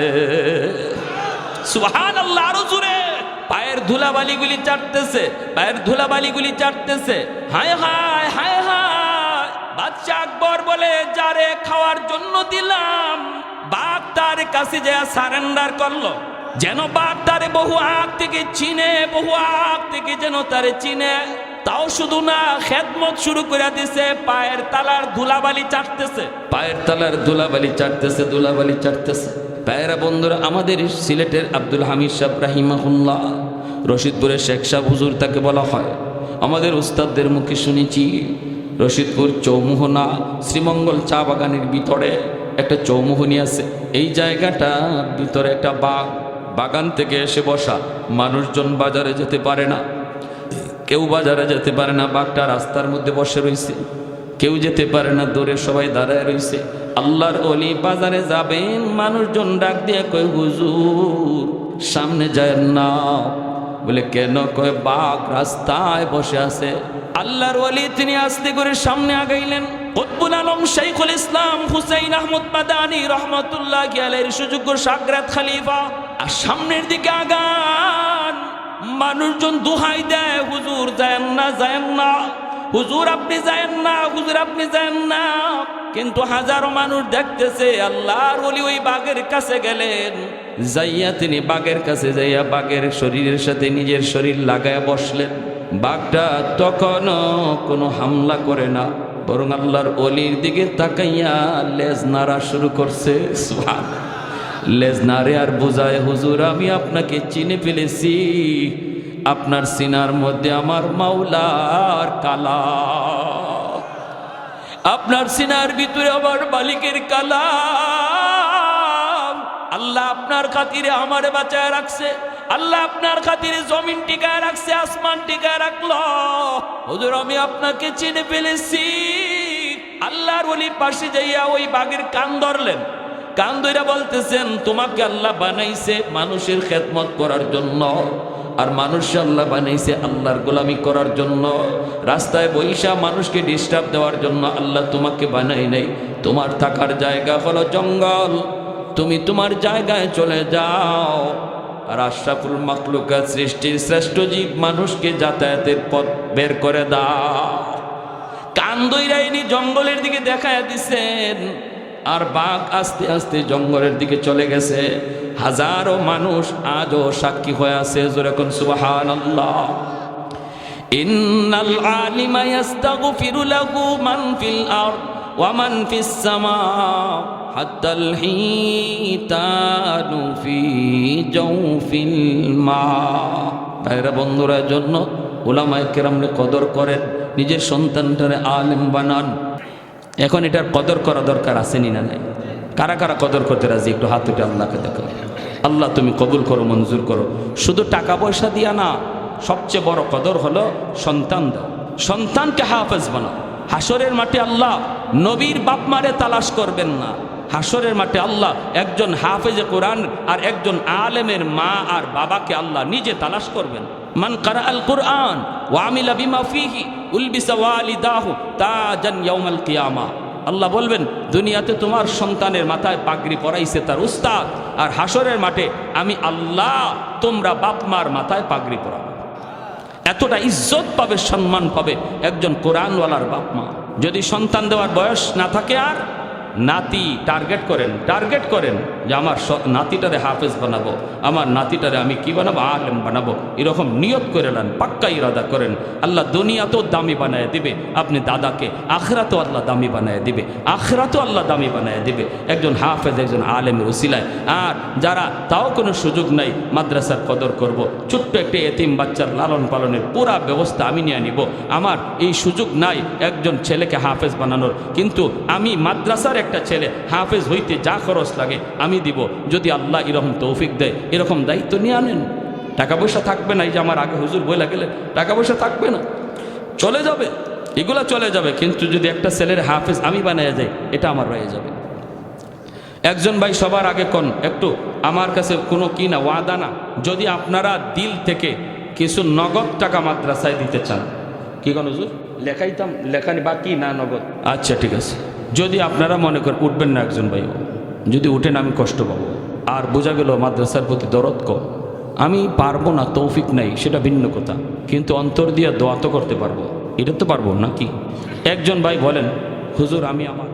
সুবহানাল্লাহ, আরো জোরে। পায়ের ধুলাবালিগুলি চাটতেছে, পায়ের ধুলাবালিগুলি চাটতেছে। হায় হায় হায় হায়। বাদশা আকবর বলে, যারে খাওয়ার জন্য দিলাম, বাঘ তার কাছে যে সারেন্ডার করলো, যেন বাঘ তারে বহু আগ থেকে চিনে, বহু আগ থেকে যেন তারে চিনে। তাও শুধু না, খেদমত শুরু করে দিছে, পায়ের তালার ধুলাবালি চাটতেছে, পায়ের তালার ধুলাবালি চাটতেছে, ধুলাবালি চাটতেছে। পায়েরা বন্ধুরা, আমাদের সিলেটের আব্দুল হামিদ সাহেব রাহিমাহুল্লাহ, রশিদপুরের শেখ সাহেব হুজুর তাকে বলা হয়। আমাদের উস্তাদদের মুখে শুনেছি, রশিদপুর চৌমুহনা শ্রীমঙ্গল চা বাগানের ভিতরে একটা চৌমুহনী আছে। এই জায়গাটার ভিতরে একটা বাঘ, বাগান থেকে এসে বসা, মানুষজন বাজারে যেতে পারে না, কেউ বাজারে যেতে পারে না, বাঘটা রাস্তার মধ্যে বসে রয়েছে, কেউ যেতে পারে না, দূরে সবাই দাঁড়ায় রয়েছে। আল্লাহর ওলি বাজারে যাবেন, মানুষজন ডাক দিয়ে কয়, হুজুর সামনে যায় না। বলে কেন? কয় বাঘ রাস্তায় বসে আছে। আল্লাহর ওলি তিনি আস্তে করে সামনে আগাইলেন। কুতবুল আলম শাইখুল ইসলাম হুসাইন আহমদ মাদানী রহমতুল্লাহি আলাইহির সুযোগ্য শাগরাত খলিফা, আর সামনের দিকে আগান। মানুষজন দোহাই দেয়, হুজুর যায়েন না, যায়েন না, হুজুর আপনি যায়েন না, হুজুর আপনি যায়েন না। কিন্তু হাজারো মানুষ দেখতেছে। আল্লাহর ওলি ওই বাঘের কাছে গেলেন, যাইয়া তিনি বাঘের কাছে যাইয়া বাঘের শরীরের সাথে নিজের শরীর লাগায় বসলেন। বাঘটা তখনও কোনো হামলা করে না, বরং আল্লাহর ওলির দিকে তাকাইয়া লেজ নাড়া শুরু করছে। সুবহানাল্লাহ। লেজ নাড়ে আর বোঝায়, হুজুর আমি আপনাকে চিনে ফেলেছি, আপনার সিনার মধ্যে আমার মাওলার কালা, আপনার সিনার ভিতরে আমার মালিকের কালা। আল্লাহ আপনার খাতিরে আমারে বাঁচায় রাখছে, আল্লাহ আপনার খাতিরে জমিন টিকায় রাখছে, আসমান টিকায় রাখলো। হুজুর আমি আপনাকে চিনে ফেলেছি। আল্লাহর ওলি পাশে যাইয়া ওই বাঘের কান ধরলেন, কান ধইরা বলতেছেন, তোমাকে আল্লাহ বানাইছে মানুষের খেদমত করার জন্য, আর মানুষ আল্লাহ বানাইছে আল্লাহর গোলামি করার জন্য। রাস্তায় বৈশা মানুষকে ডিস্টার্ব দেওয়ার জন্য আল্লাহ তোমাকে বানাই নাই। তোমার থাকার জায়গা হলো জঙ্গল, তুমি তোমার জায়গায় চলে যাও। আর আশরাফুল মাখলুকাত সৃষ্টির শ্রেষ্ঠ জীব মানুষকে যাতায়াতের পথ বের করে দাও। কান ধইরা ইনি জঙ্গলের দিকে দেখায় দিছেন, আর বাঘ আস্তে আস্তে জঙ্গলের দিকে চলে গেছে। হাজারো মানুষ আজও সাক্ষী হয়ে আছে। যেরকম সুবহানাল্লাহ। ইন্নাল আলিমা ইস্তাগফিরু লাহু মান ফিল আরদ ওয়া মান ফিস সামা হাত্তাল হিতানু ফি জাওফিল মা। ভাইরা বন্ধুরা, জন্য উলামায়ে কেরামরে কদর করেন, নিজের সন্তানটারে আলেম বানান। এখন এটার কদর করা দরকার আসেনি না নাই? কারা কারা কদর করতে রাজি? একটু হাত উঠে আল্লাহকে দেখো। আল্লাহ তুমি কবুল করো, মঞ্জুর করো। শুধু টাকা পয়সা দিয়া না, সবচেয়ে বড় কদর হলো সন্তান দাও, সন্তানকে হাফেজ বানাও। হাসরের মাঠে আল্লাহ নবীর বাপ মারে তালাশ করবেন না, হাসরের মাঠে আল্লাহ একজন হাফেজে কোরআন আর একজন আলেমের মা আর বাবাকে আল্লাহ নিজে তালাশ করবেন। মান কারা আল কোরআন ওয়া আমিলা বিমা ফিহি উলবিসা ওয়ালিদাহু তাজান ইয়াউমাল কিয়ামা। আল্লাহ বলবেন, দুনিয়াতে তোমার সন্তানের মাথায় পাগড়ি পরাইছে তার উস্তাদ, আর হাসরের মাঠে আমি আল্লাহ তোমরা বাপ মার মাথায় পাগড়ি পরাবো। এতটা ইজ্জত পাবে, সম্মান পাবে একজন কোরআনওয়ালার বাপ মা। যদি সন্তান দেওয়ার বয়স না থাকে, আর নাতি টার্গেট করেন যে আমার নাতিটারে হাফেজ বানাবো, আমার নাতিটারে আমি কি বানাবো, আলেম বানাবো। এরকম নিয়ত করে নেন, পাক্কা ইরাদা করেন। আল্লাহ দুনিয়াতেও দামি বানায় দিবে আপনি দাদাকে, আখরাতেও আল্লাহ দামি বানায় দিবে, আখরাতেও আল্লাহ দামি বানায় দিবে একজন হাফেজ, একজন আলেমের উসিলায়। আর যারা তাও কোনো সুযোগ নাই, মাদ্রাসার কদর করব, ছোট্ট একটা এতিম বাচ্চার লালন পালনের পুরা ব্যবস্থা আমি নিয়ে নিব। আমার এই সুযোগ নাই একজন ছেলেকে হাফেজ বানানোর, কিন্তু আমি মাদ্রাসার একটা ছেলে হাফেজ হইতে যা খরচ লাগে আমি দিব। যদি আল্লাহ এরকম তৌফিক দেয়, এরকম দায়িত্ব নিয়ে আনেন। টাকা পয়সা থাকবে না, এই যে আমার আগে হুজুর বইলা গেলে, টাকা পয়সা থাকবে না, চলে যাবে, এগুলা চলে যাবে। কিন্তু যদি একটা ছেলের হাফেজ আমি বানিয়ে যাই, এটা আমার রয়ে যাবে। একজন ভাই সবার আগে কোন একটু আমার কাছে কোনো কি না ওয়াদা না, যদি আপনারা দিল থেকে কিছু নগদ টাকা মাদ্রাসায় দিতে চান, কি কোন হুজুর লেখাইতাম লেখানি বাকি না নগদ? আচ্ছা ঠিক আছে, যদি আপনারা মনে করেন উঠবেন না একজন ভাই, যদি উঠেন আমি কষ্ট পাবো, আর বোঝা গেল মাদ্রাসার প্রতি দরদ কম, আমি পারবো না, তৌফিক নাই, সেটা ভিন্ন কথা, কিন্তু অন্তর দিয়ে দোয়া তো করতে পারবো, এটা তো পারবো নাকি? একজন ভাই বলেন হুজুর আমি আমার